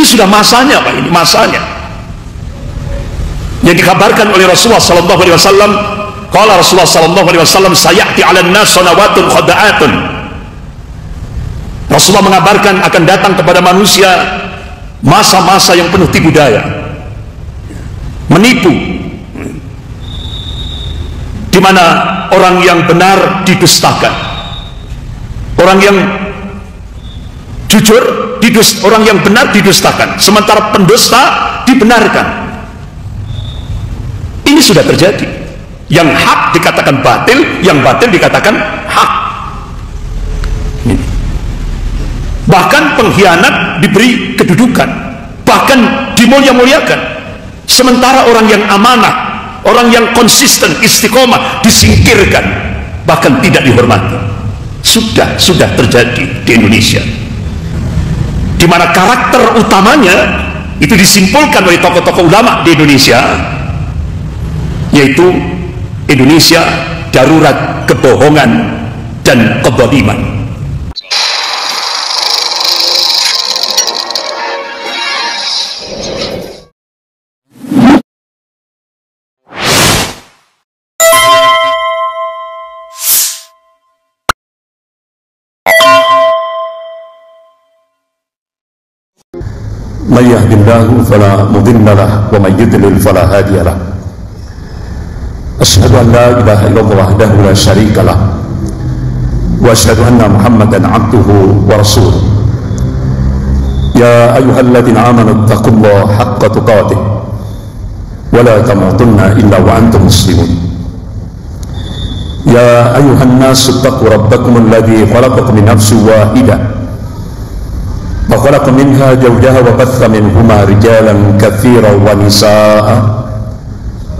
Ini sudah masanya, Pak, ini masanya. Yang dikabarkan oleh Rasulullah sallallahu alaihi wasallam, qala Rasulullah sallallahu alaihi wasallam, sayati 'alan nas sanawatun khada'atun. Rasulullah mengabarkan akan datang kepada manusia masa-masa yang penuh tipu daya, menipu, di mana orang yang benar didustakan, orang yang jujur orang yang benar didustakan, sementara pendusta dibenarkan. Ini sudah terjadi. Yang hak dikatakan batil, yang batil dikatakan hak. Bahkan pengkhianat diberi kedudukan, bahkan dimulia-muliakan, sementara orang yang amanah, orang yang konsisten, istiqomah disingkirkan, bahkan tidak dihormati. Sudah terjadi di Indonesia, di mana karakter utamanya itu disimpulkan oleh tokoh-tokoh ulama di Indonesia, yaitu Indonesia darurat kebohongan dan kezaliman. من يهد الله فلا مضل له ومن يضلل فلا هادي له أشهد أن لا إله إلا الله وحده لا شريك له وأشهد أن محمدا عبده ورسوله يا أيها الذين آمنوا اتقوا الله حق تقاته ولا تموتن إلا وأنتم مسلمون يا أيها الناس اتقوا ربكم الذي خلقكم من نفس واحدة وخلق منها زوجها وبث منهما رجالا كثيرا ونساء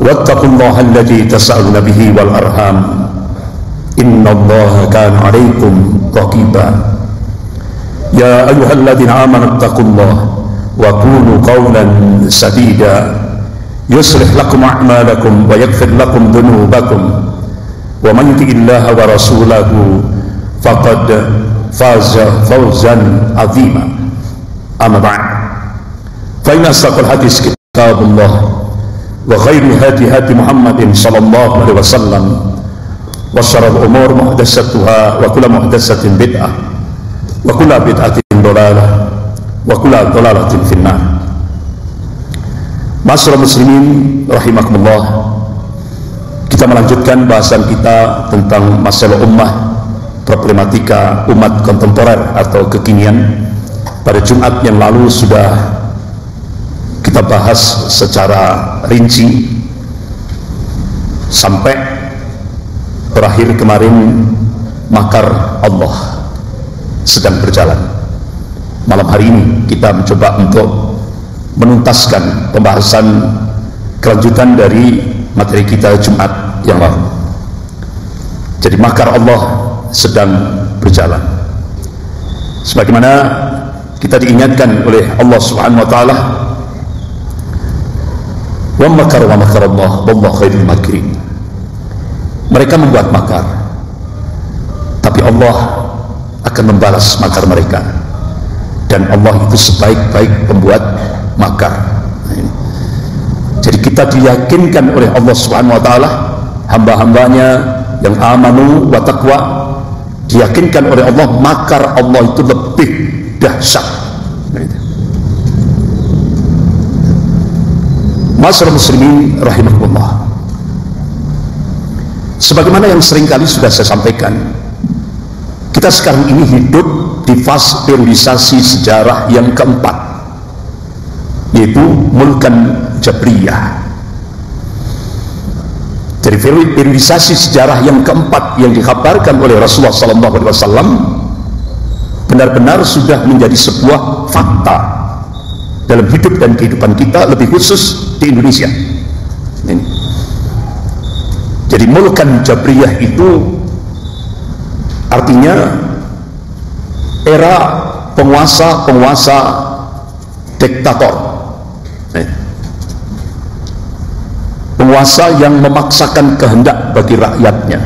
واتقوا الله الذي تسألون به والأرحام إن الله كان عليكم رقيبا يا أيها الذين آمنوا اتقوا الله وقولوا قولا سديدا يصلح لكم أعمالكم ويغفر لكم ذنوبكم ومن يطع الله ورسوله فقد فاز فوزا عظيما. أما بعد فإن أصدق الحديث كتاب الله وخير الهدي هدي محمد صلى الله عليه وسلم وشر الأمور محدثاتها وكل محدثة بدعة وكل بدعة ضلالة وكل ضلالة في النار. Ma'asyiral muslimin rahimakumullah, kita melanjutkan bahasan kita tentang masalah ummah, problematika umat kontemporer atau kekinian. Pada Jumat yang lalu sudah kita bahas secara rinci sampai berakhir kemarin makar Allah sedang berjalan. Malam hari ini kita mencoba untuk menuntaskan pembahasan kelanjutan dari materi kita Jumat yang lalu. Jadi makar Allah sedang berjalan, sebagaimana kita diingatkan oleh Allah Subhanahu wa taala, wa makar Allah wallahu khairul makirin. Mereka membuat makar, tapi Allah akan membalas makar mereka, dan Allah itu sebaik-baik pembuat makar. Jadi kita diyakinkan oleh Allah Subhanahu wa taala, hamba-hambanya yang amanu wa taqwa, diyakinkan oleh Allah makar Allah itu lebih dahsyat. Ma'asyiral muslimin rahimakumullah, sebagaimana yang seringkali sudah saya sampaikan, kita sekarang ini hidup di fase periodisasi sejarah yang keempat, yaitu mulkan jabriyah. Dari periodisasi sejarah yang keempat yang dikabarkan oleh Rasulullah SAW benar-benar sudah menjadi sebuah fakta dalam hidup dan kehidupan kita, lebih khusus di Indonesia ini. Jadi mulkan jabriyah itu artinya era penguasa diktator, penguasa yang memaksakan kehendak bagi rakyatnya,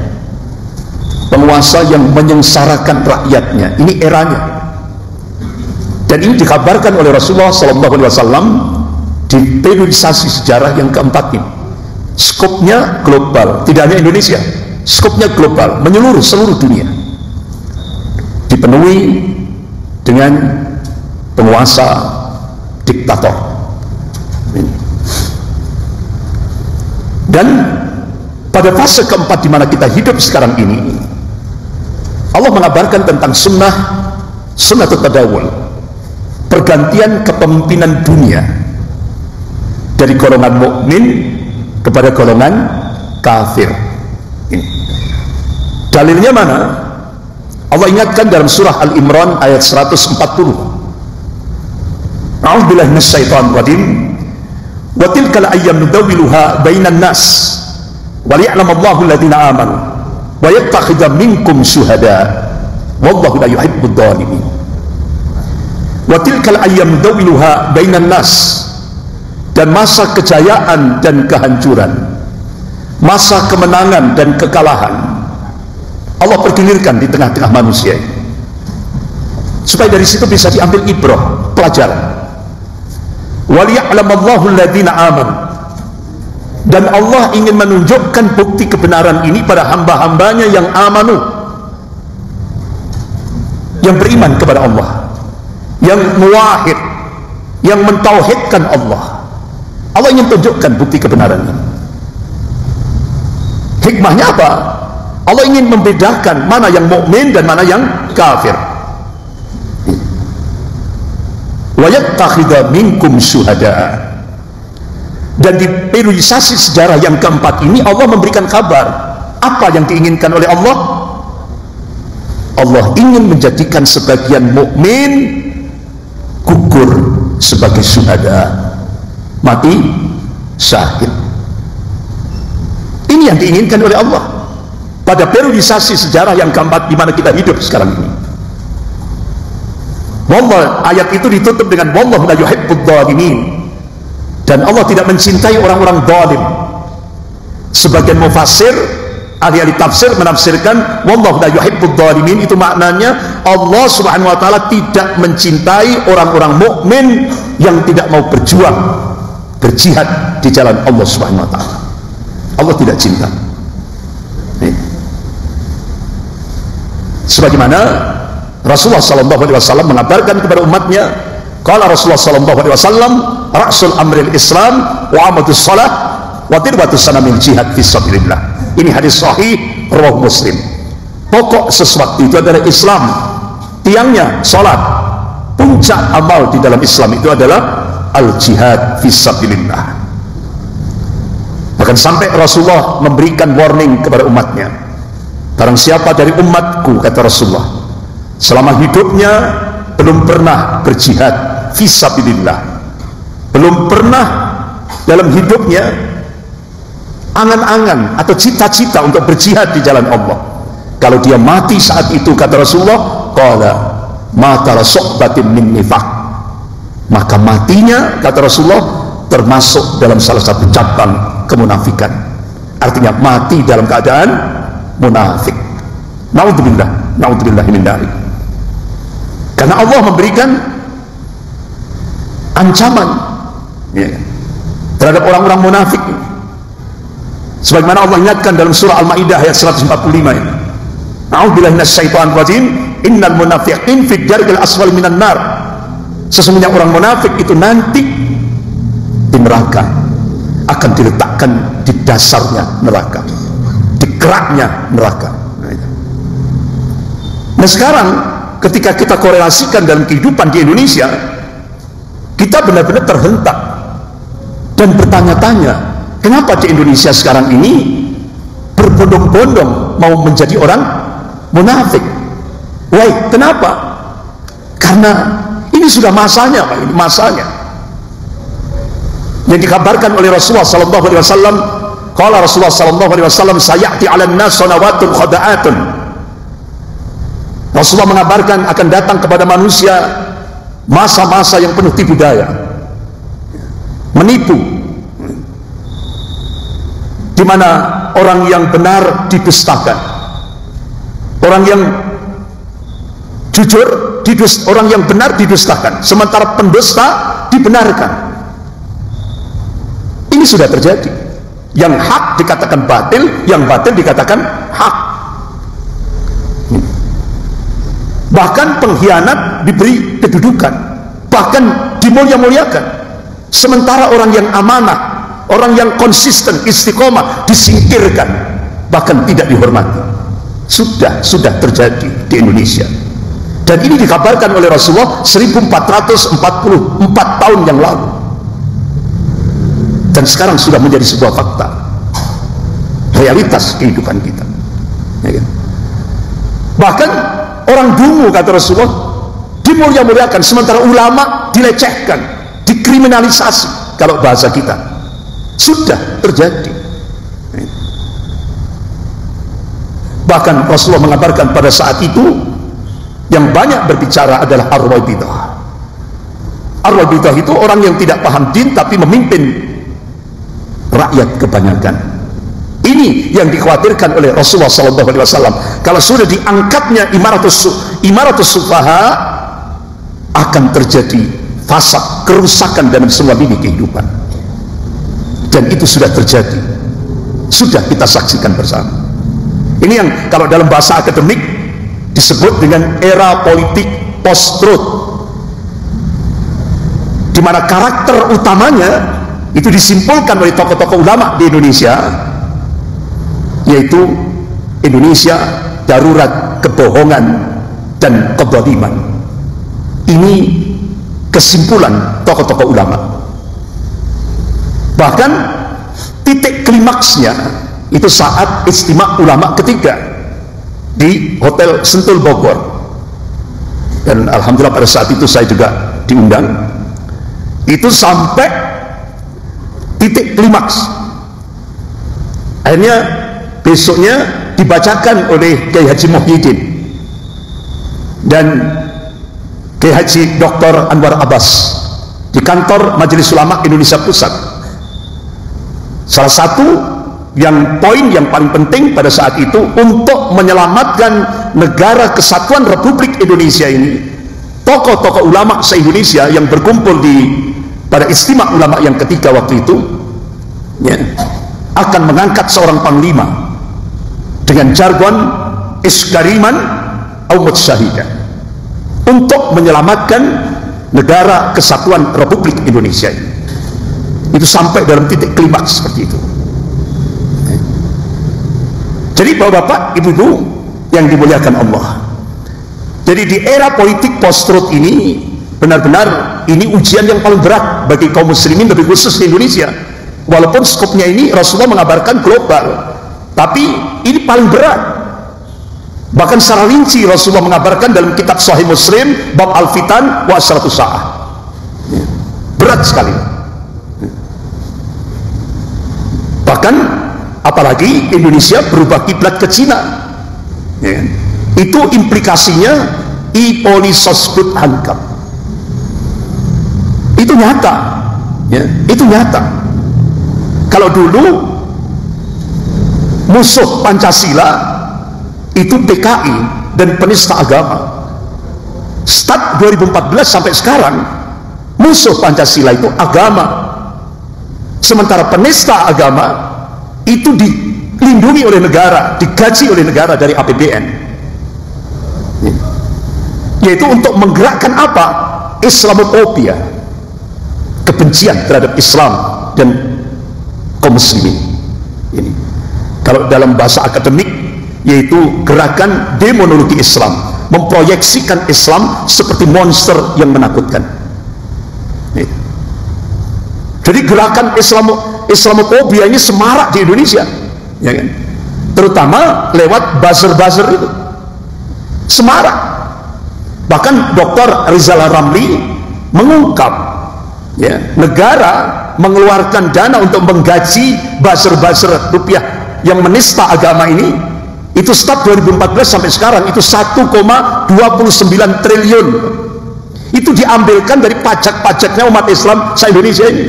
penguasa yang menyengsarakan rakyatnya. Ini eranya. Dan ini dikabarkan oleh Rasulullah SAW di periodisasi sejarah yang keempat ini. Skopnya global, tidak hanya Indonesia, skopnya global, menyeluruh seluruh dunia, dipenuhi dengan penguasa diktator. Dan pada fase keempat di mana kita hidup sekarang ini, Allah mengabarkan tentang sunnah tadawul, pergantian kepemimpinan dunia dari golongan mukmin kepada golongan kafir. Ini dalilnya mana? Allah ingatkan dalam surah Al-Imran ayat 140. A'udzubillahi minasyaitonir rajim. Wa tilkal ayyam nudawwiluha bainan nas wa liya'lamallahu alladziina aamanu wa yattakhidha minkum syuhada wallahu la yuhibbud dhalimin. Wa tilkal ayyam nudawwiluha bainan nas, dan masa kejayaan dan kehancuran, masa kemenangan dan kekalahan Allah pergilirkan di tengah-tengah manusia, supaya dari situ bisa diambil ibrah, pelajaran. Waliya'lamallahu alladziina amanu, dan Allah ingin menunjukkan bukti kebenaran ini pada hamba-hambanya yang amanu, yang beriman kepada Allah, yang muwahhid, yang mentauhidkan Allah. Allah ingin tunjukkan bukti kebenaran ini. Hikmahnya apa? Allah ingin membedakan mana yang mukmin dan mana yang kafir. Wa yattakhidha minkum syuhada. Dan di periodisasi sejarah yang keempat ini Allah memberikan kabar apa yang diinginkan oleh Allah. Allah ingin menjadikan sebagian mukmin gugur sebagai syuhada, mati syahid. Ini yang diinginkan oleh Allah pada periodisasi sejarah yang keempat di mana kita hidup sekarang ini. Wallah, ayat itu ditutup dengan wallahu la yuhibbud dhalimin, dan Allah tidak mencintai orang-orang zalim. Sebagian mufassir, ahli-ahli tafsir menafsirkan wallahu la yuhibbud dhalimin itu maknanya Allah Subhanahu wa taala tidak mencintai orang-orang mukmin yang tidak mau berjuang, berjihad di jalan Allah Subhanahu wa taala. Allah tidak cinta. Sebagaimana Rasulullah SAW mengabarkan kepada umatnya, qala Rasulullah SAW, ra'sul amril Islam wa amadus salah wa tirwatus sanamil jihad fisabilillah. Ini hadis sahih riwayat Muslim. Pokok sesuatu itu adalah Islam, tiangnya salat, puncak amal di dalam Islam itu adalah al-jihad fisabilillah. Bahkan sampai Rasulullah memberikan warning kepada umatnya, barang siapa dari umatku, kata Rasulullah, selama hidupnya belum pernah berjihad fisabilillah, belum pernah dalam hidupnya angan-angan atau cita-cita untuk berjihad di jalan Allah, kalau dia mati saat itu, kata Rasulullah, qala mata su'batin min nifaq, maka matinya, kata Rasulullah, termasuk dalam salah satu cabang kemunafikan. Artinya mati dalam keadaan munafik. Naudzubillah, naudzubillah min dzalik. Karena Allah memberikan ancaman terhadap orang-orang munafik, sebagaimana Allah ingatkan dalam surah Al-Maidah ayat 145 ini. A'udzubillahi minasyaitonir rajim. Innal munafiqin fid darkil asfali minan nar. Sesungguhnya orang munafik itu nanti di neraka, akan diletakkan di dasarnya neraka, di keraknya neraka. Nah sekarang ketika kita korelasikan dalam kehidupan di Indonesia, kita benar-benar terhentak dan bertanya-tanya, kenapa di Indonesia sekarang ini berbondong-bondong mau menjadi orang munafik? Why? Kenapa? Karena ini sudah masanya, Pak. Ini masanya yang dikabarkan oleh Rasulullah SAW. Qala Rasulullah SAW, sayati 'alan nas sanawatun khada'atun. Rasulullah mengabarkan akan datang kepada manusia masa-masa yang penuh tipu daya, menipu, di mana orang yang benar didustakan, orang yang jujur orang yang benar didustakan, sementara pendusta dibenarkan. Ini sudah terjadi. Yang hak dikatakan batil, yang batil dikatakan hak. Bahkan pengkhianat diberi kedudukan, bahkan dimulia-muliakan, sementara orang yang amanah, orang yang konsisten, istiqomah disingkirkan, bahkan tidak dihormati. Sudah terjadi di Indonesia, dan ini dikabarkan oleh Rasulullah 1444 tahun yang lalu, dan sekarang sudah menjadi sebuah fakta, realitas kehidupan kita, ya kan? Bahkan orang dungu, kata Rasulullah, dimulia-muliakan, sementara ulama dilecehkan, dikriminalisasi. Kalau bahasa kita, sudah terjadi. Bahkan Rasulullah mengabarkan pada saat itu yang banyak berbicara adalah Ar-Rabidah. Ar-Rabidah itu orang yang tidak paham din tapi memimpin rakyat kebanyakan. Ini yang dikhawatirkan oleh Rasulullah SAW. Kalau sudah diangkatnya imaratus sufaha, akan terjadi fasad, kerusakan dalam semua lini kehidupan. Dan itu sudah terjadi, sudah kita saksikan bersama. Ini yang kalau dalam bahasa akademik disebut dengan era politik post-truth, di mana karakter utamanya itu disimpulkan oleh tokoh-tokoh ulama di Indonesia, yaitu Indonesia darurat kebohongan dan kezaliman. Ini kesimpulan tokoh-tokoh ulama. Bahkan titik klimaksnya itu saat istimewa ulama ketiga di Hotel Sentul Bogor, dan alhamdulillah pada saat itu saya juga diundang. Itu sampai titik klimaks, akhirnya besoknya dibacakan oleh Kiai Haji Muhyiddin dan Kiai Haji Dr. Anwar Abbas di kantor Majelis Ulama Indonesia Pusat. Salah satu yang poin yang paling penting pada saat itu untuk menyelamatkan negara kesatuan Republik Indonesia ini, tokoh-tokoh ulama se-Indonesia yang berkumpul pada istimewa ulama yang ketiga waktu itu, ya, akan mengangkat seorang panglima dengan jargon iskariman au mutsyahidan untuk menyelamatkan negara kesatuan Republik Indonesia ini. Itu sampai dalam titik klimaks seperti itu. Jadi bapak-bapak, ibu-ibu yang dimuliakan Allah, jadi di era politik post-truth ini benar-benar ini ujian yang paling berat bagi kaum muslimin, lebih khusus di Indonesia. Walaupun skopnya ini Rasulullah mengabarkan global, tapi ini paling berat. Bahkan secara rinci Rasulullah mengabarkan dalam kitab Sahih Muslim bab Al-Fitan wa Asratus Sa'ah. Berat sekali. Bahkan apalagi Indonesia berubah kiblat ke Cina, ya, itu implikasinya ipolisosbut hankam. Itu nyata, ya, itu nyata. Kalau dulu musuh Pancasila itu PKI dan penista agama, start 2014 sampai sekarang musuh Pancasila itu agama, sementara penista agama itu dilindungi oleh negara, digaji oleh negara dari APBN, yaitu untuk menggerakkan apa? Islamophobia, kebencian terhadap Islam dan kaum muslimin. Ini kalau dalam bahasa akademik yaitu gerakan demonologi Islam, memproyeksikan Islam seperti monster yang menakutkan. Jadi gerakan Islamophobia ini semarak di Indonesia, ya kan? Terutama lewat buzzer-buzzer itu semarak. Bahkan Dr. Rizal Ramli mengungkap, ya, negara mengeluarkan dana untuk menggaji buzzer-buzzer rupiah yang menista agama ini, itu start 2014 sampai sekarang itu 1,29 triliun. Itu diambilkan dari pajak-pajaknya umat Islam se-Indonesia ini,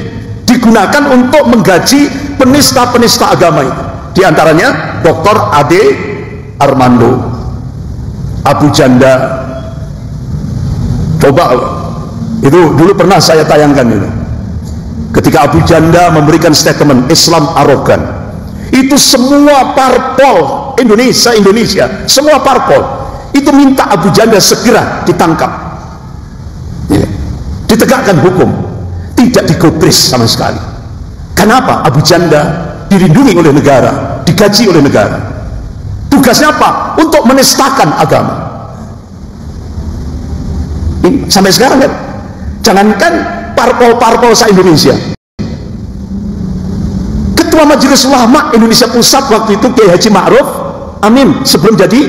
digunakan untuk menggaji penista-penista agama itu. Di antaranya Dr. Ade Armando, Abu Janda, Coba, itu dulu pernah saya tayangkan itu. Ketika Abu Janda memberikan statement Islam arogan, itu semua parpol Indonesia, semua parpol itu minta Abu Janda segera ditangkap, ya, ditegakkan hukum, tidak digubris sama sekali. Kenapa? Abu Janda dilindungi oleh negara, digaji oleh negara. Tugasnya apa? Untuk menistakan agama. Ini, sampai sekarang kan, jangankan parpol-parpol se-Indonesia, Ketua Majelis Ulama Indonesia Pusat waktu itu Kiai Haji Ma'ruf Amin sebelum jadi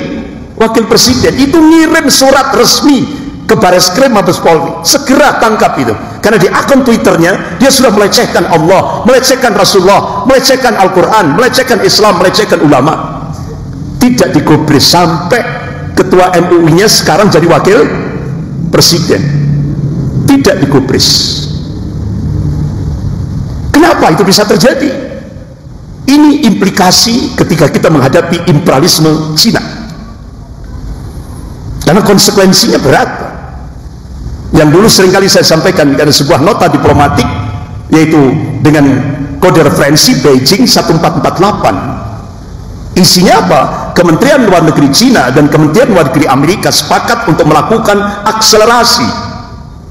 wakil presiden itu ngirim surat resmi ke Bareskrim Mabes Polri, segera tangkap itu, karena di akun Twitternya dia sudah melecehkan Allah, melecehkan Rasulullah, melecehkan Al-Quran, melecehkan Islam, melecehkan ulama. Tidak digubris sampai ketua MUI-nya sekarang jadi wakil presiden, tidak digubris. Kenapa itu bisa terjadi? Ini implikasi ketika kita menghadapi imperialisme Cina, karena konsekuensinya berat. Yang dulu seringkali saya sampaikan, ada sebuah nota diplomatik yaitu dengan kode referensi Beijing 1448. Isinya apa? Kementerian Luar Negeri Cina dan Kementerian Luar Negeri Amerika sepakat untuk melakukan akselerasi,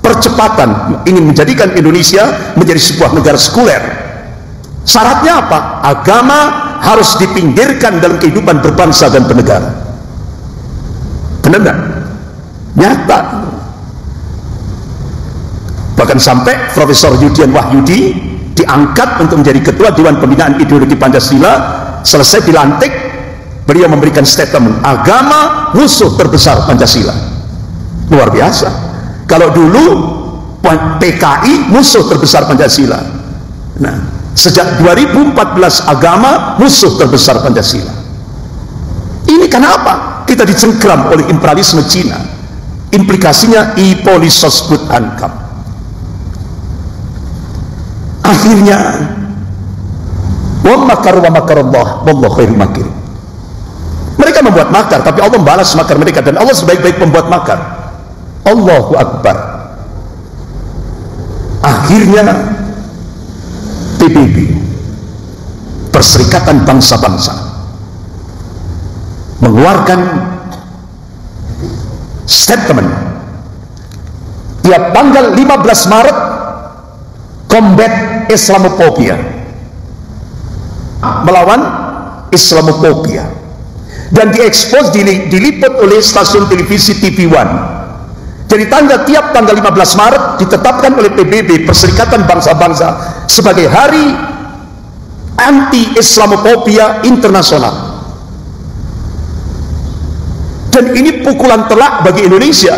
percepatan, ingin menjadikan Indonesia menjadi sebuah negara sekuler. Syaratnya apa? Agama harus dipinggirkan dalam kehidupan berbangsa dan bernegara. Benar nggak? Nyata. Bahkan sampai Profesor Yudian Wahyudi diangkat untuk menjadi Ketua Dewan Pembinaan Ideologi Pancasila. Selesai dilantik, beliau memberikan statement, agama musuh terbesar Pancasila. Luar biasa. Kalau dulu PKI musuh terbesar Pancasila, nah sejak 2014 agama musuh terbesar Pancasila. Ini kenapa? Kita dicengkram oleh imperialisme Cina. Implikasinya ipolisos bud ankam. Akhirnya wa makar wa makarallah wallahu khairul makirin. Mereka membuat makar, tapi Allah membalas makar mereka, dan Allah sebaik-baik pembuat makar. Allahu Akbar. Akhirnya PBB, Perserikatan Bangsa-Bangsa, mengeluarkan statement tiap tanggal 15 Maret combat Islamophobia, melawan Islamophobia, dan diekspos, diliput oleh stasiun televisi TV One. Jadi tiap tanggal 15 Maret ditetapkan oleh PBB, Perserikatan Bangsa-Bangsa, sebagai hari anti Islamophobia internasional. Dan ini pukulan telak bagi Indonesia.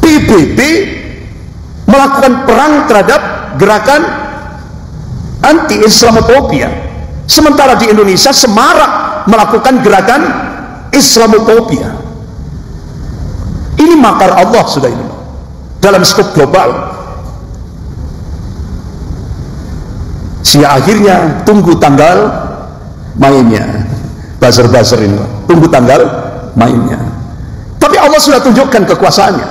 PBB melakukan perang terhadap gerakan anti Islamophobia, sementara di Indonesia semarak melakukan gerakan Islamophobia. Ini makar Allah sudah ini dalam skop global. Sehingga akhirnya tunggu tanggal mainnya, buzzer-buzzer ini, tunggu tanggal mainnya. Tapi Allah sudah tunjukkan kekuasaannya.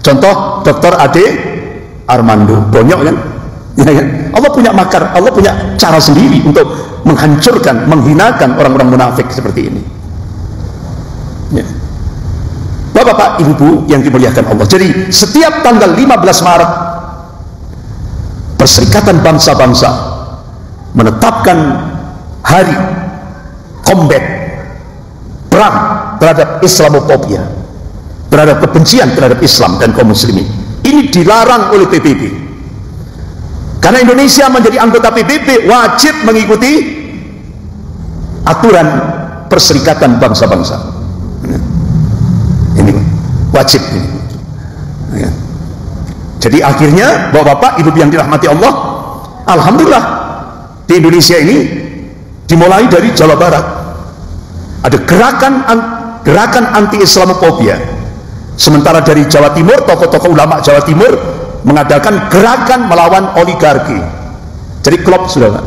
Contoh Dr. Ade Armando, bonyok kan? Ya, kan? Allah punya makar, Allah punya cara sendiri untuk menghancurkan, menghinakan orang-orang munafik seperti ini. Ya. Bapak-bapak, ibu-ibu yang dimuliakan Allah. Jadi setiap tanggal 15 Maret Perserikatan Bangsa-Bangsa menetapkan hari combat, perang terhadap Islamophobia, terhadap kebencian terhadap Islam dan kaum muslimin. Ini dilarang oleh PBB. Karena Indonesia menjadi anggota PBB wajib mengikuti aturan Perserikatan Bangsa-Bangsa. Ini wajib ini. Ya. Jadi akhirnya bapak-bapak, ibu yang dirahmati Allah, alhamdulillah di Indonesia ini dimulai dari Jawa Barat. Ada gerakan anti Islamophobia. Sementara dari Jawa Timur, tokoh-tokoh ulama Jawa Timur mengadakan gerakan melawan oligarki. Jadi klub sudah.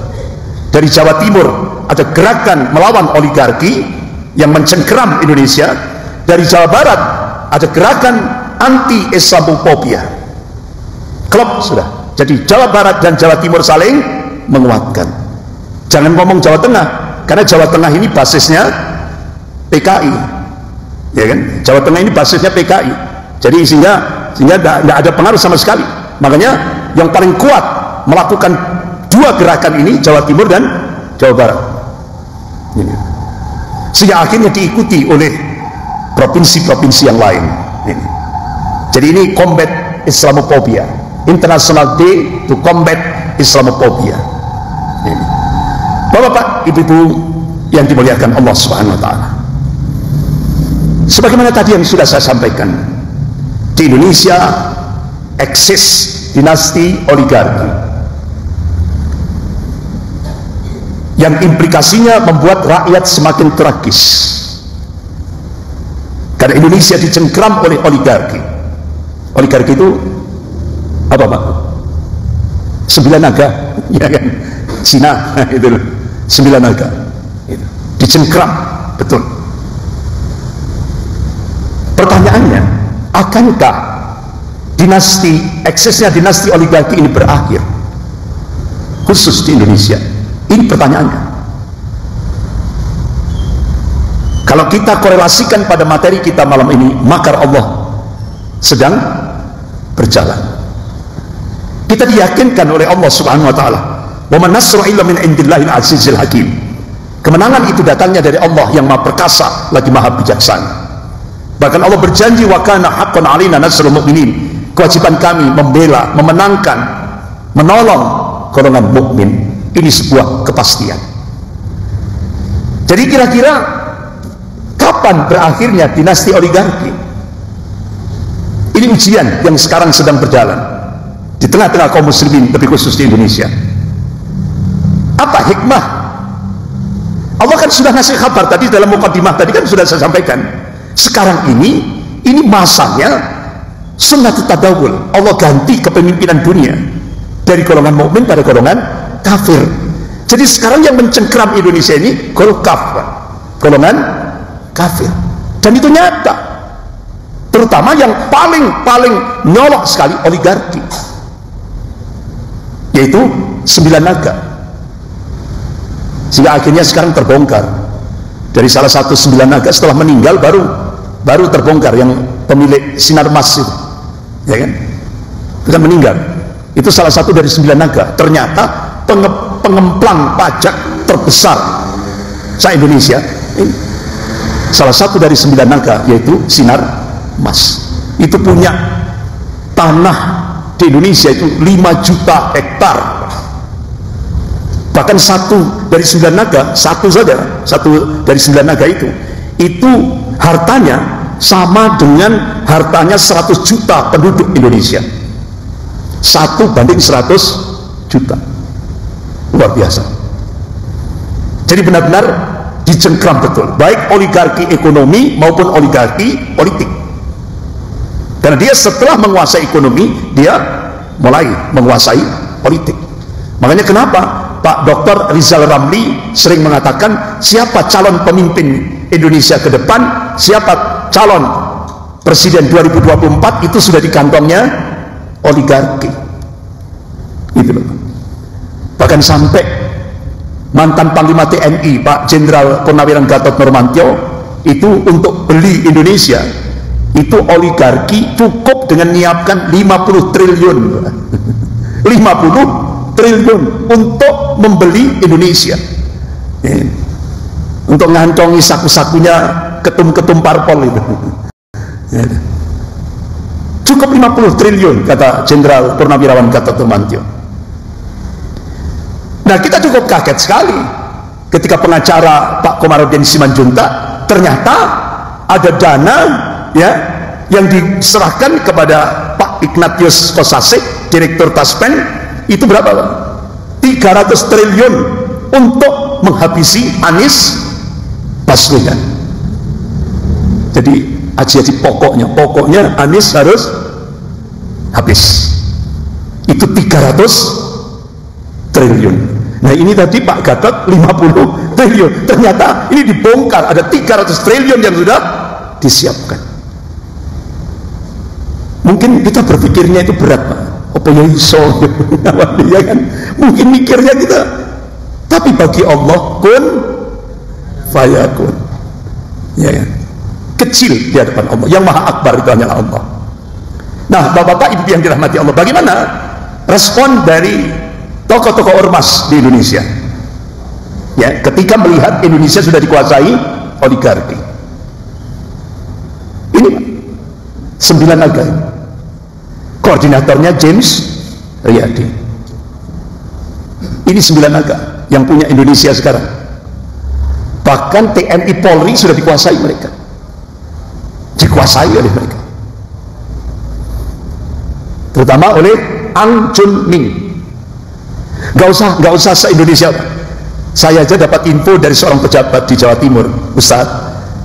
Dari Jawa Timur ada gerakan melawan oligarki yang mencengkeram Indonesia. Dari Jawa Barat ada gerakan anti-Islamophobia. Klop sudah. Jadi Jawa Barat dan Jawa Timur saling menguatkan. Jangan ngomong Jawa Tengah, karena Jawa Tengah ini basisnya PKI, ya kan? Jawa Tengah ini basisnya PKI. Jadi sehingga tidak ada pengaruh sama sekali. Makanya yang paling kuat melakukan dua gerakan ini Jawa Timur dan Jawa Barat. Ini. Sehingga akhirnya diikuti oleh provinsi-provinsi yang lain. Ini. Jadi ini combat Islamophobia, International Day to Combat Islamophobia. Ini. Bapak-bapak, ibu-ibu yang dimuliakan Allah Subhanahu wa taala. Sebagaimana tadi yang sudah saya sampaikan, di Indonesia eksis dinasti oligarki yang implikasinya membuat rakyat semakin tragis. Karena Indonesia dicengkram oleh oligarki. Oligarki itu apa Pak? 9 naga, ya kan? Cina itu 9 naga. Itu. Dicengkram, betul. Pertanyaannya, akankah eksesnya dinasti oligarki ini berakhir? Khusus di Indonesia. Ini pertanyaannya. Kalau kita korelasikan pada materi kita malam ini, makar Allah sedang berjalan. Kita diyakinkan oleh Allah Subhanahu wa taala, "Wa man nasru illa min indillahil azizil hakim." Kemenangan itu datangnya dari Allah yang Maha Perkasa lagi Maha Bijaksana. Bahkan Allah berjanji, "Wa kana haqqan 'alaina nasrul mu'minin." Kewajiban kami membela, memenangkan, menolong golongan mukmin. Ini sebuah kepastian. Jadi kira-kira kapan berakhirnya dinasti oligarki? Ini ujian yang sekarang sedang berjalan di tengah-tengah kaum muslimin, lebih khusus di Indonesia. Apa hikmah? Allah kan sudah ngasih kabar tadi dalam mukadimah tadi, kan sudah saya sampaikan. Sekarang ini masanya sunnatut tadawul. Allah ganti kepemimpinan dunia dari golongan mukmin pada golongan kafir. Jadi sekarang yang mencengkram Indonesia ini golongan kafir, dan itu nyata. Terutama yang paling nyolok sekali oligarki, yaitu 9 naga. Sehingga akhirnya sekarang terbongkar. Dari salah satu 9 naga setelah meninggal baru terbongkar, yang pemilik Sinar Mas itu, ya kan? Sudah meninggal. Itu salah satu dari 9 naga. Ternyata pengemplang pajak terbesar se-Indonesia ini salah satu dari 9 naga, yaitu Sinar Mas. Itu punya tanah di Indonesia itu 5 juta hektar. Bahkan satu dari 9 naga, satu dari 9 naga itu hartanya sama dengan hartanya 100 juta penduduk Indonesia. 1:100 juta. Luar biasa. Jadi benar-benar dicengkram betul, baik oligarki ekonomi maupun oligarki politik. Karena dia setelah menguasai ekonomi, dia mulai menguasai politik. Makanya kenapa Pak Dr. Rizal Ramli sering mengatakan, siapa calon pemimpin Indonesia ke depan, siapa calon presiden 2024, itu sudah di kantongnya oligarki. Itu loh. Bahkan sampai mantan Panglima TNI Pak Jenderal Purnawirawan Gatot Nurmantio itu untuk beli Indonesia, itu oligarki cukup dengan menyiapkan 50 triliun 50 triliun untuk membeli Indonesia, untuk ngantongi saku-sakunya ketum-ketum parpol itu. Cukup 50 triliun kata Jenderal Purnawirawan Gatot Nurmantio. Nah, kita cukup kaget sekali ketika pengacara Pak Komarudin Simanjuntak ternyata ada dana ya yang diserahkan kepada Pak Ignatius Kosasih, Direktur Taspen, itu berapa Pak? 300 triliun untuk menghabisi Anies Baswedan. Jadi pokoknya Anies harus habis. Itu 300 triliun. Nah, ini tadi Pak Gatot 50 triliun. Ternyata ini dibongkar, ada 300 triliun yang sudah disiapkan. Mungkin kita berpikirnya itu berat, Pak. Apa ya iso? Ya kan? Mungkin mikirnya kita. Tapi bagi Allah kun fayakun. Ya kan? Kecil di hadapan Allah. Yang Maha Akbar itu hanyalah Allah. Nah, Bapak-bapak, Ibu yang dirahmati Allah, bagaimana respon dari tokoh-tokoh ormas di Indonesia? Ya, ketika melihat Indonesia sudah dikuasai oligarki. Ini 9 naga. Koordinatornya James Riyadi. Ini 9 naga yang punya Indonesia sekarang. Bahkan TNI Polri sudah dikuasai mereka. Dikuasai oleh mereka. Terutama oleh Ang Chun Ming. Gak usah se-Indonesia. Saya aja dapat info dari seorang pejabat di Jawa Timur, Ustaz,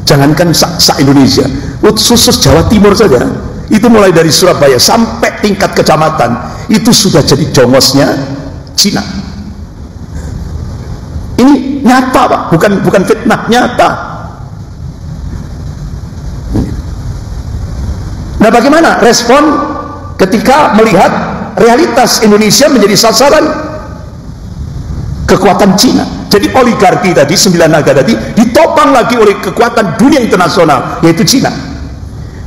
jangankan se-Indonesia, khusus Jawa Timur saja, itu mulai dari Surabaya sampai tingkat kecamatan, itu sudah jadi jongosnya Cina. Ini nyata, Pak, bukan fitnah, nyata. Nah, bagaimana respon ketika melihat realitas Indonesia menjadi sasaran kekuatan Cina? Jadi oligarki tadi, 9 naga tadi, ditopang lagi oleh kekuatan dunia internasional, yaitu Cina.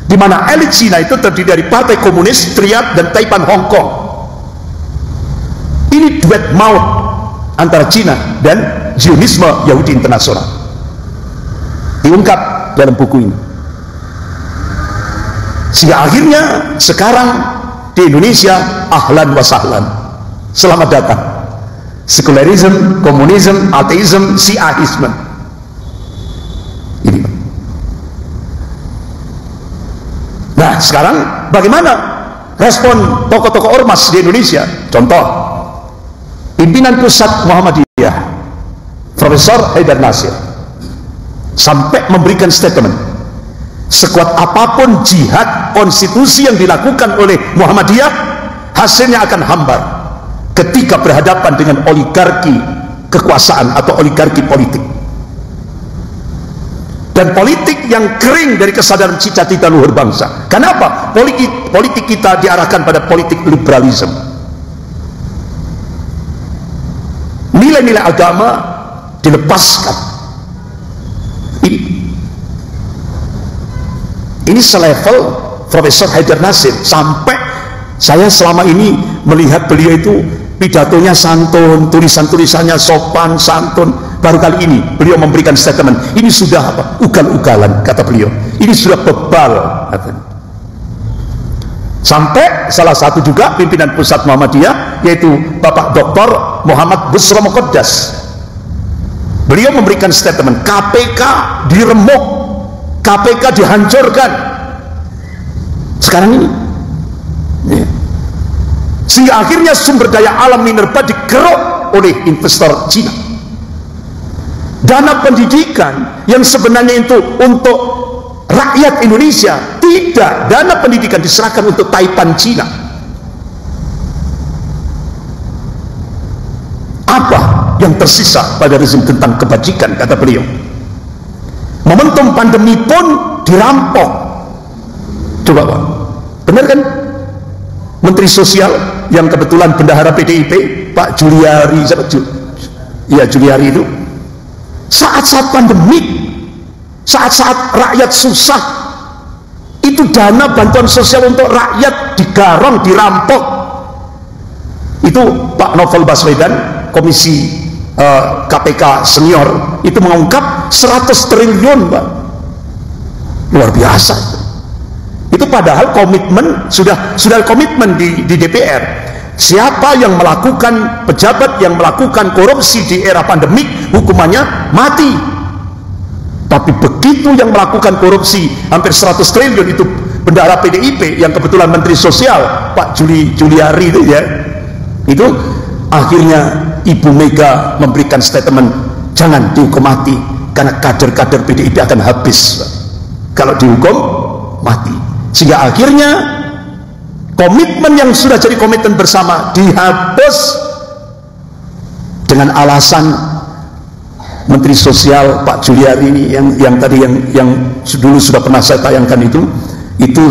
Di mana elit Cina itu terdiri dari Partai Komunis, Triad, dan Taipan Hong Kong. Ini duet maut antara Cina dan Zionisme Yahudi internasional. Diungkap dalam buku ini. Sehingga akhirnya sekarang di Indonesia ahlan wa sahlan, selamat datang. Sekularisme, komunisme, ateisme, siahisme. Ini. Nah, sekarang bagaimana respon tokoh-tokoh ormas di Indonesia? Contoh, pimpinan pusat Muhammadiyah, Profesor Haidar Nasir, sampai memberikan statement, sekuat apapun jihad konstitusi yang dilakukan oleh Muhammadiyah, hasilnya akan hambar ketika berhadapan dengan oligarki kekuasaan atau oligarki politik, dan politik yang kering dari kesadaran cita-cita luhur bangsa. Kenapa? Politik kita diarahkan pada politik liberalisme. Nilai-nilai agama dilepaskan. Ini selevel Profesor Haidar Nasir. Sampai saya selama ini melihat beliau itu pidatonya santun, tulisan-tulisannya sopan, santun. Baru kali ini beliau memberikan statement, ini sudah apa? Ugal-ugalan, kata beliau. Ini sudah bebal. Sampai salah satu juga pimpinan pusat Muhammadiyah, yaitu Bapak Dr. Muhammad Busro Muqaddas. Beliau memberikan statement, KPK diremuk, KPK dihancurkan. Sekarang ini. Ya. Sehingga akhirnya sumber daya alam minerba digeruk oleh investor Cina. Dana pendidikan yang sebenarnya itu untuk rakyat Indonesia, tidak. Dana pendidikan diserahkan untuk Taipan Cina. Apa yang tersisa pada rezim tentang kebajikan, kata beliau? Momentum pandemi pun dirampok. Coba, Pak, benar kan? Menteri Sosial yang kebetulan bendahara PDIP, Pak Juliari, Juliari itu, saat-saat pandemik, saat-saat rakyat susah, itu dana bantuan sosial untuk rakyat digarong, dirampok. Itu Pak Novel Baswedan, Komisi KPK senior, itu mengungkap 100 triliun, Pak. Luar biasa itu. Itu padahal komitmen sudah komitmen di DPR. Siapa yang melakukan, pejabat yang melakukan korupsi di era pandemik, hukumannya mati. Tapi begitu yang melakukan korupsi hampir 100 triliun itu bendahara PDIP yang kebetulan Menteri Sosial, Pak Juliari itu ya, itu akhirnya Ibu Mega memberikan statement, jangan dihukum mati karena kader-kader PDIP akan habis kalau dihukum mati. Sehingga akhirnya komitmen yang sudah jadi komitmen bersama dihapus dengan alasan Menteri Sosial Pak Juliari ini yang tadi yang dulu sudah pernah saya tayangkan itu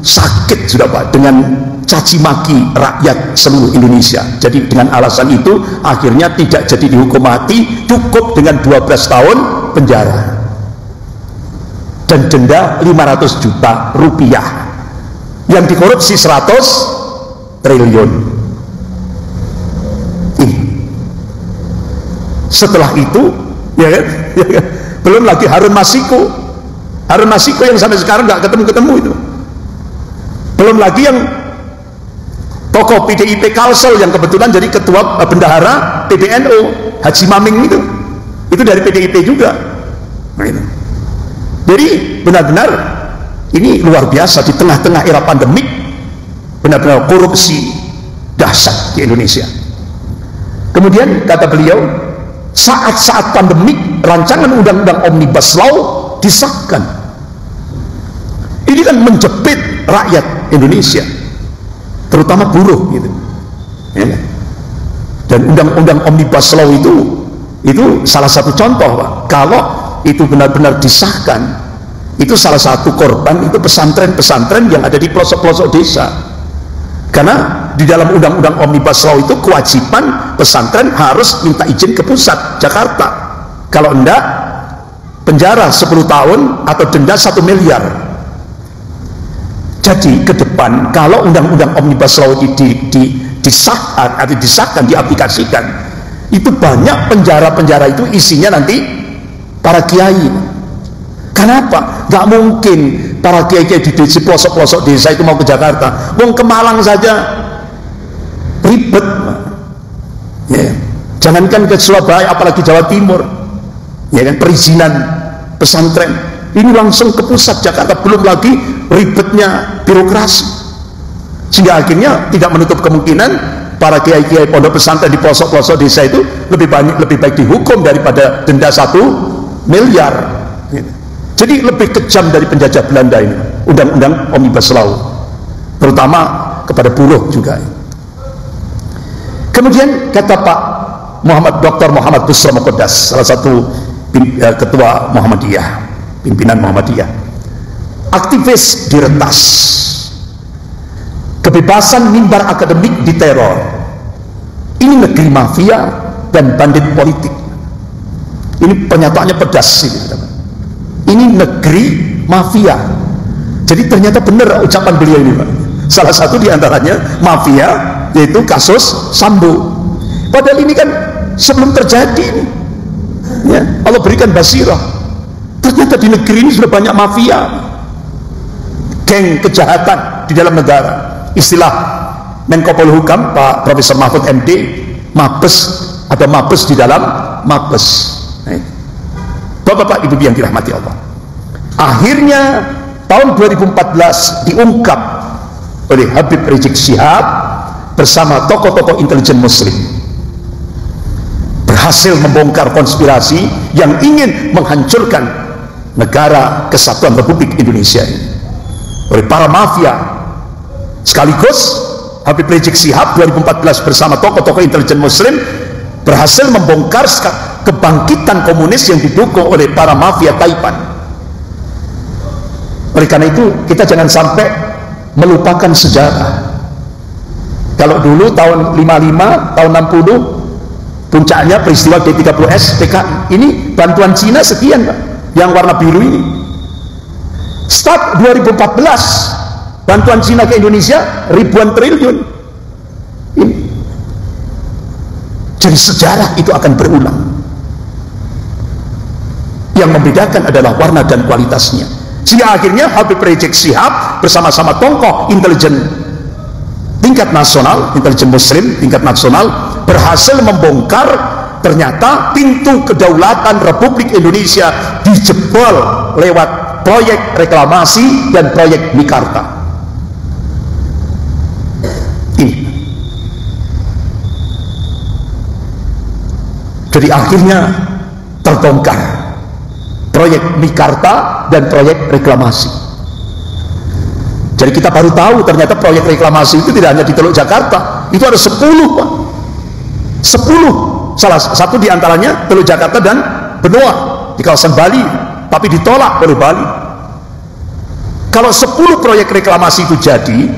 sakit sudah Pak, dengan caci maki rakyat seluruh Indonesia. Jadi dengan alasan itu akhirnya tidak jadi dihukum mati, cukup dengan 12 tahun penjara dan denda 500 juta rupiah, yang dikorupsi 100 triliun. Setelah itu ya kan, belum lagi Harun Masiku yang sampai sekarang nggak ketemu itu, belum lagi yang tokoh PDIP Kalsel yang kebetulan jadi ketua bendahara PBNU Haji Maming itu dari PDIP juga. Nah, itu. Jadi benar-benar ini luar biasa, di tengah-tengah era pandemik benar-benar korupsi dahsyat di Indonesia. Kemudian kata beliau, saat-saat pandemik rancangan undang-undang Omnibus Law disahkan. Ini kan menjepit rakyat Indonesia, terutama buruh gitu. Ya. Dan undang-undang Omnibus Law itu salah satu contoh Pak. Kalau itu benar-benar disahkan, itu salah satu korban itu pesantren-pesantren yang ada di pelosok-pelosok desa. Karena di dalam undang-undang Omnibus Law itu kewajiban pesantren harus minta izin ke pusat Jakarta. Kalau enggak, penjara 10 tahun atau denda 1 miliar. Jadi ke depan kalau undang-undang Omnibus Law disahkan, diaplikasikan, itu banyak penjara-penjara itu isinya nanti para kiai. Kenapa? Gak mungkin para kiai-kiai di pelosok-pelosok desa itu mau ke Jakarta. Wong ke Malang saja ribet. Ya. Jangankan ke Surabaya, apalagi Jawa Timur. Ya kan, perizinan pesantren ini langsung ke pusat Jakarta, belum lagi ribetnya birokrasi. Sehingga akhirnya tidak menutup kemungkinan para kiai-kiai pondok pesantren di pelosok-pelosok desa itu lebih baik dihukum daripada denda 1 miliar. Jadi lebih kejam dari penjajah Belanda ini undang-undang Omnibus Law, terutama kepada buruh juga. Kemudian kata Pak Dr. Muhammad Busra Muqaddas, salah satu ketua Muhammadiyah, pimpinan Muhammadiyah, aktivis diretas, kebebasan mimbar akademik diteror. Ini negeri mafia dan bandit politik. Ini pernyataannya pedas sih, ini negeri mafia. Jadi ternyata benar ucapan beliau ini Pak. Salah satu diantaranya mafia, yaitu kasus Sambo. Padahal ini kan sebelum terjadi ini, ya, Allah berikan basirah. Ternyata di negeri ini sudah banyak mafia, geng kejahatan di dalam negara. Istilah Menko Polhukam Pak Profesor Mahfud MD, mabes, ada mabes di dalam mabes. Bapak-bapak ibu yang dirahmati Allah, akhirnya tahun 2014 diungkap oleh Habib Rizik Syihab bersama tokoh-tokoh intelijen muslim, berhasil membongkar konspirasi yang ingin menghancurkan negara kesatuan Republik Indonesia ini oleh para mafia. Sekaligus Habib Rizik Syihab 2014 bersama tokoh-tokoh intelijen muslim berhasil membongkar kebangkitan komunis yang didukung oleh para mafia Taipan. Oleh karena itu kita jangan sampai melupakan sejarah. Kalau dulu tahun 55, tahun 60 puncaknya peristiwa G30S PKI, ini bantuan Cina sekian Pak, yang warna biru ini. Start 2014 bantuan Cina ke Indonesia ribuan triliun. Ini. Jadi sejarah itu akan berulang. Yang membedakan adalah warna dan kualitasnya. Sehingga akhirnya Habib Rizik Syihab bersama-sama tokoh intelijen tingkat nasional, intelijen muslim tingkat nasional, berhasil membongkar ternyata pintu kedaulatan Republik Indonesia dijebol lewat proyek reklamasi dan proyek Mekarta. Ini. Jadi akhirnya terbongkar proyek Mekarta dan proyek reklamasi. Jadi kita baru tahu ternyata proyek reklamasi itu tidak hanya di Teluk Jakarta, itu ada 10 Pak. 10, salah satu diantaranya Teluk Jakarta dan Benoa di kawasan Bali, tapi ditolak oleh Bali. Kalau 10 proyek reklamasi itu jadi,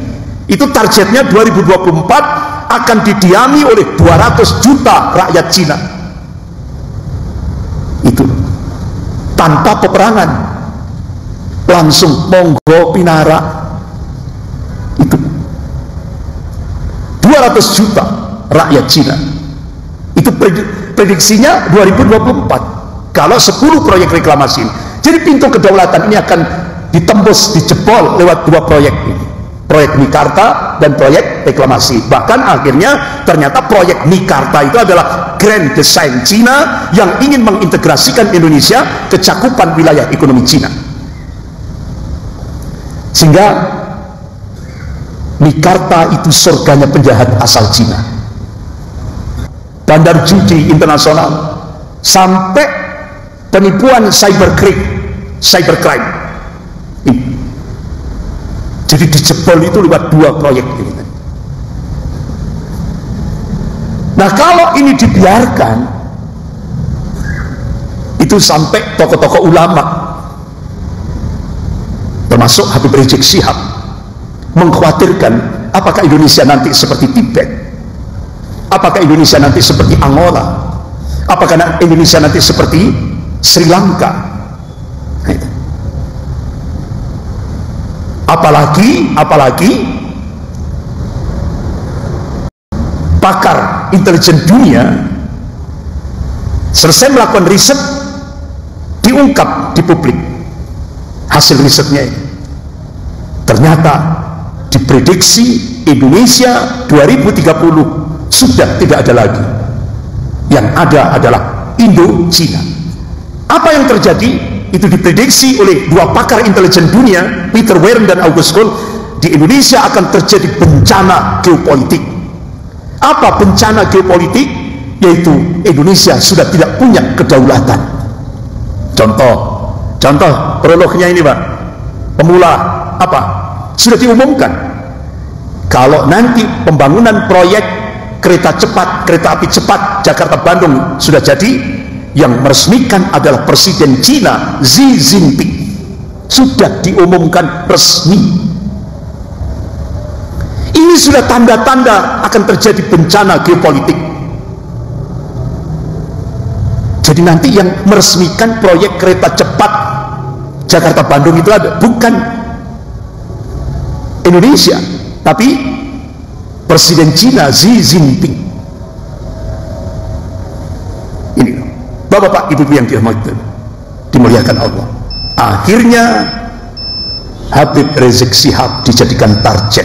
itu targetnya 2024 akan didiami oleh 200 juta rakyat Cina. Itu tanpa peperangan, langsung monggo pinara. Itu 200 juta rakyat Cina. Itu prediksinya 2024 kalau 10 proyek reklamasi ini. Jadi pintu kedaulatan ini akan ditembus, dijebol lewat 2 proyek ini, proyek Mekarta dan proyek reklamasi. Bahkan akhirnya ternyata proyek Mekarta itu adalah grand design Cina yang ingin mengintegrasikan Indonesia ke cakupan wilayah ekonomi Cina, sehingga Mekarta itu surganya penjahat asal Cina, bandar judi internasional, sampai penipuan cybercrime. Jadi dijebol itu lewat 2 proyek ini. Nah, kalau ini dibiarkan, itu sampai tokoh-tokoh ulama termasuk Habib Rizik Syihab mengkhawatirkan apakah Indonesia nanti seperti Tibet, apakah Indonesia nanti seperti Angola, apakah Indonesia nanti seperti Sri Lanka. Apalagi pakar intelijen dunia selesai melakukan riset, diungkap di publik hasil risetnya ini. Ternyata diprediksi Indonesia 2030 sudah tidak ada lagi, yang ada adalah Indo-Cina. Apa yang terjadi? Itu diprediksi oleh 2 pakar intelijen dunia, Peter Warren dan August Cole. Di Indonesia akan terjadi bencana geopolitik. Apa bencana geopolitik? Yaitu Indonesia sudah tidak punya kedaulatan. Contoh prolognya ini, Pak. Pemula apa? Sudah diumumkan kalau nanti pembangunan proyek kereta api cepat Jakarta Bandung sudah jadi, yang meresmikan adalah Presiden Cina Xi Jinping. Sudah diumumkan resmi. Ini sudah tanda-tanda akan terjadi bencana geopolitik. Jadi nanti yang meresmikan proyek kereta cepat Jakarta Bandung itu ada bukan Indonesia, tapi Presiden Cina Xi Jinping. Ini Bapak-bapak, ibu-ibu yang dimuliakan Allah. Akhirnya Habib Rizik Syihab dijadikan target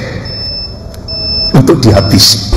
untuk dihabisi.